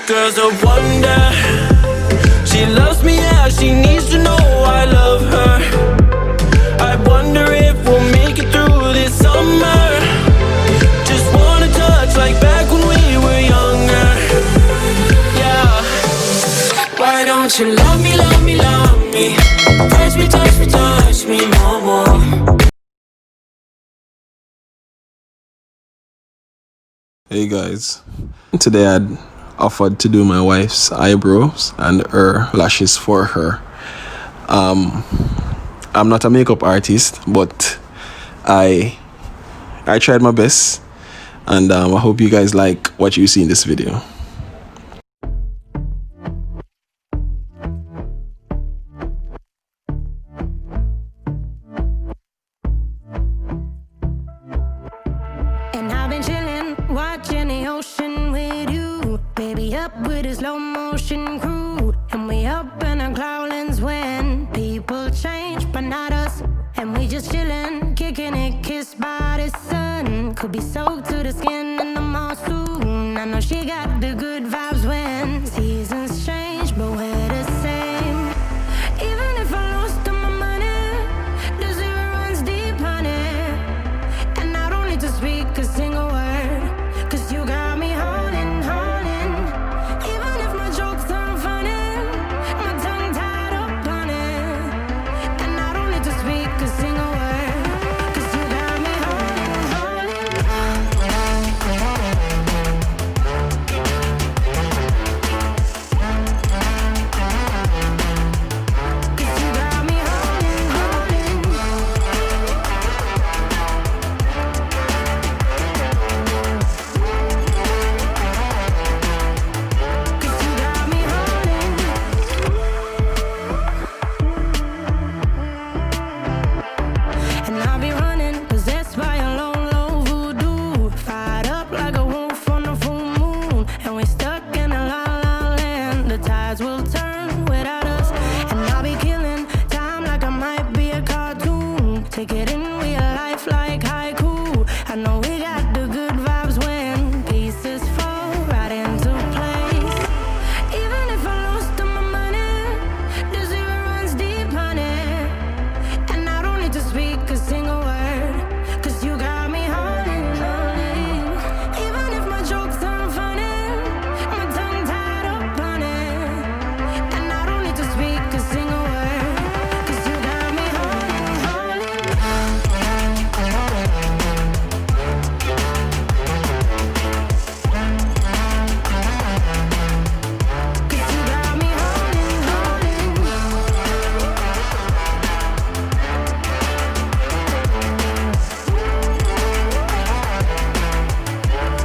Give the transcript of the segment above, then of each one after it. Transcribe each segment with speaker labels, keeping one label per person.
Speaker 1: girl's a wonder. She loves me, yeah, she needs to know I love her. I wonder if we'll make it through this summer. Just wanna touch like back when we were younger. Yeah. Why don't you love me, love me, love me? Touch me, touch me, touch me no more.
Speaker 2: Hey guys, today I'd offered to do my wife's eyebrows and her lashes for her. I'm not a makeup artist, but I tried my best, and I hope you guys like what you see in this video.
Speaker 3: And I've been chilling, watching the ocean with you, baby, up with a slow motion crew. And we up in our cloudlands when people change, but not us. And we just chilling, kicking it, kissed by the sun. Could be soaked to the skin in the mall soon. I know she got the good vibes when seasons change, but we're the same. Even if I lost all my money, the zero runs deep, honey. And I don't need to speak a single word, 'cause you got me holding, holding. Even if my jokes aren't funny, my tongue tied up on it. And I don't need to speak a single word, 'cause you got me holding, holding. 'Cause you got me holding, holding. Cause you got me holding. And I'll be running, possessed by a low, low voodoo. Fired up like a wolf on a full moon. And we're stuck in a la la land. The tides will turn without us. And I'll be killing time like I might be a cartoon. Take it in real life like haiku. I know we got the good vibes when pieces fall right into place. Even if I lost all my money, the zero runs deep, honey. And I don't need to speak a single word, 'cause you got me holding, holding. Even if my jokes aren't funny, my tongue tied up on it. And I don't need to speak a single word, 'cause you got me holding, holding. 'Cause you got me holding, holding.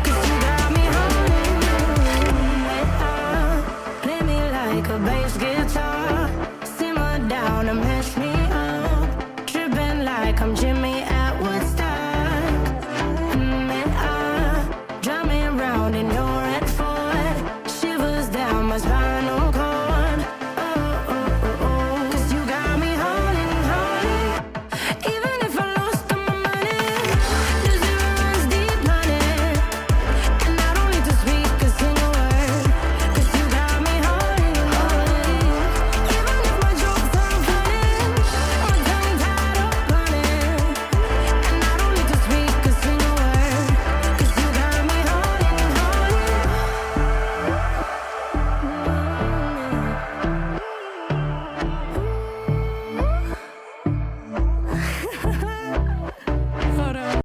Speaker 3: Cause you got me holding. Play me like a bass guitar, simmer down and mash me up, tripping like I'm Jimmy at Woodstock. Drive me around in your red Ford, shivers down my spinal cord. Cause you got me holding, holding. Even if I lost all my money, the zero runs deep, honey. And I don't need to speak a single word, 'cause you got me holding, holding. Even if my jokes aren't funny, my tongue tied up on it. And I don't need to speak a single word, 'cause you got me holding, holding. Hold on.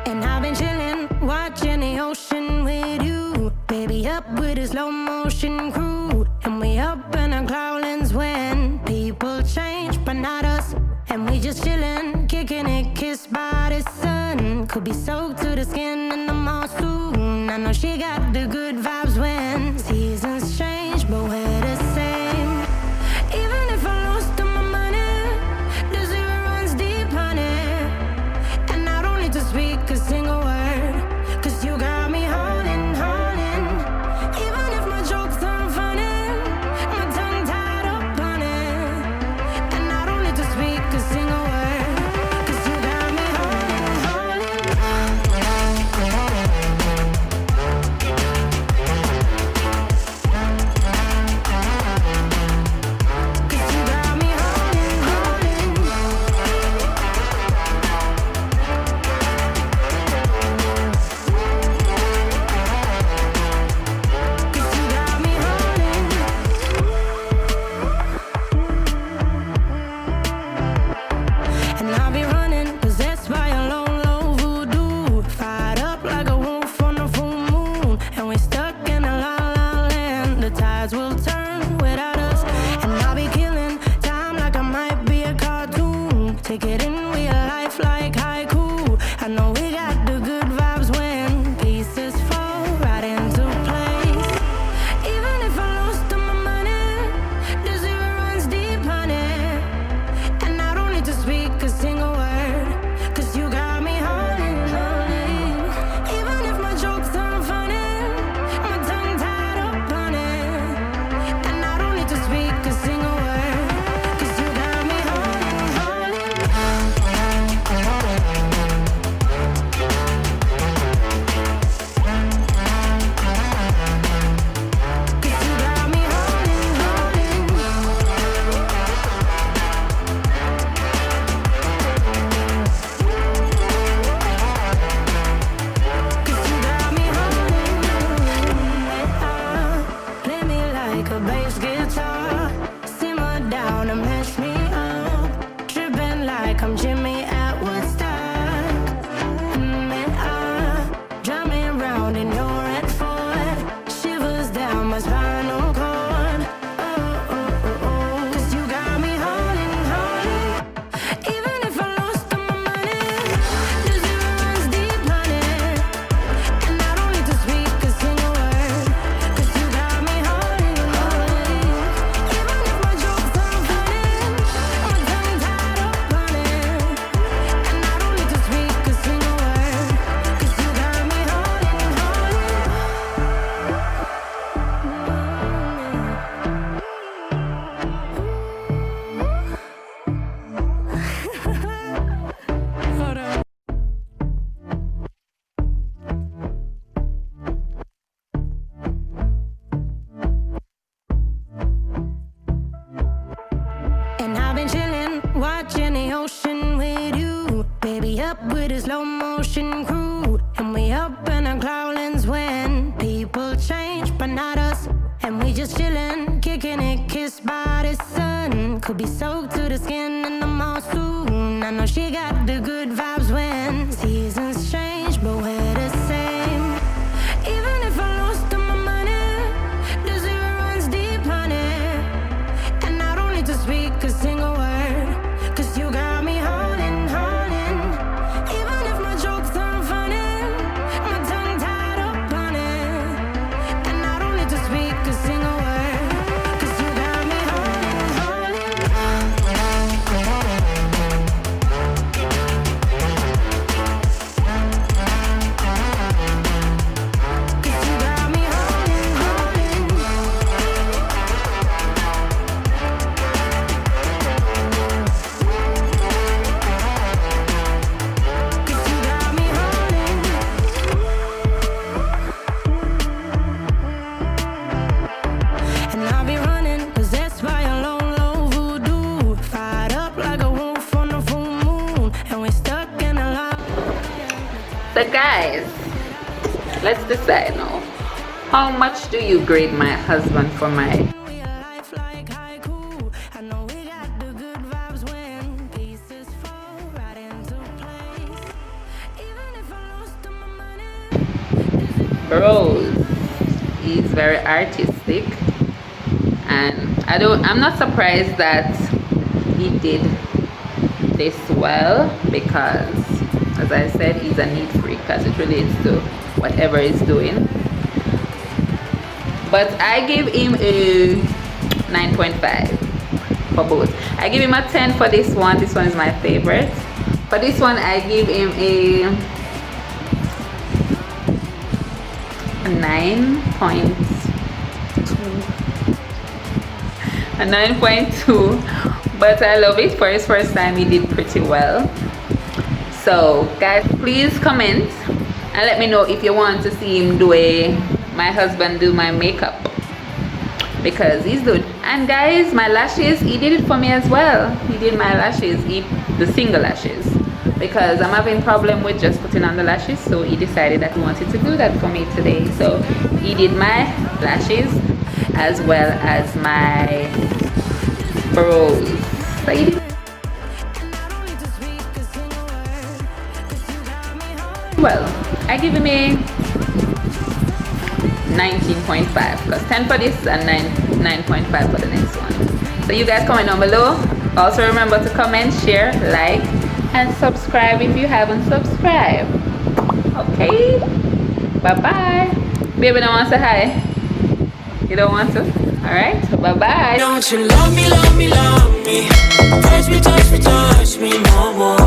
Speaker 3: And I've been chilling, watching the ocean with you, baby, up with a slow motion crew. And we up in our cloudlands when people change, but not us. And we just chilling, kicking it, kissed by the sun. Could be soaked to the skin in the mall soon. I know she got the good vibes when seasons change, but we're the same. Even if I lost all my money, the zero runs deep, honey. And I don't need to speak a single word, 'cause you got me holding, holding. Even if my jokes aren't funny, my tongue tied up on it. And I don't wanna mess me up, tripping like I'm Jimmy at Woodstock. Drive me around in your red Ford, shivers down my spinal cord. Cause you got me holding, even if I lost all my money. The zero runs deep, honey, and I don't need to speak a single word. Cause you got me holding, even if my jokes sound funny. My tongue tied up on it, and I don't need to speak a single word. Cause you got me holding, Hold on. And I've been chillin', watching the ocean with you. Baby, up with a slow motion crew. And we up in our clouds when people change, but not us. And we just chillin', kicking it, kissed by the sun. Could be soaked to the skin in the mall soon. I know she got the good vibes when seasons change, but we're the same. Even if I lost all my money, the zero runs deep, honey, and I don't need to speak a single word. Cause you got me holding, even if my jokes sound funny. My tongue tied up on it, and I don't need to speak a single word. Cause you got me holding, Cause you got me holding, Cause you got me holding. And I'll be running, possessed by a low, low voodoo. Fired up like a wolf on the full moon. And we're stuck in a lot.
Speaker 4: So guys, let's decide now. How much do you grade my husband for my
Speaker 3: We a life like haiku. I know we got the good vibes when pieces fall right into place. Even if I lost all my money.
Speaker 4: brows? He's very artistic, and I'm not surprised that he did this well, because as I said, he's a neat freak as it relates to whatever he's doing. But I give him a 9.5 for both. I give him a 10 for this one. This one is my favorite. For this one, I give him a 9.2. A 9.2. But I love it. For his first time, he did pretty well. So guys, please comment and let me know if you want to see him my husband do my makeup, because he's good. And guys, my lashes, he did it for me as well. He did my lashes, the single lashes, because I'm having problem with just putting on the lashes, so he decided that he wanted to do that for me today. So he did my lashes as well as my brows. So he did well. I give him a 19.5, because 10 for this and 9.5 for the next one. So you guys comment down below. Also remember to comment, share, like, and subscribe if you haven't subscribed. Okay, bye bye. Baby, don't want to say hi? You don't want to? Alright, so bye bye.
Speaker 1: Don't you love me, love me, love me? Touch me, touch me, touch me no more.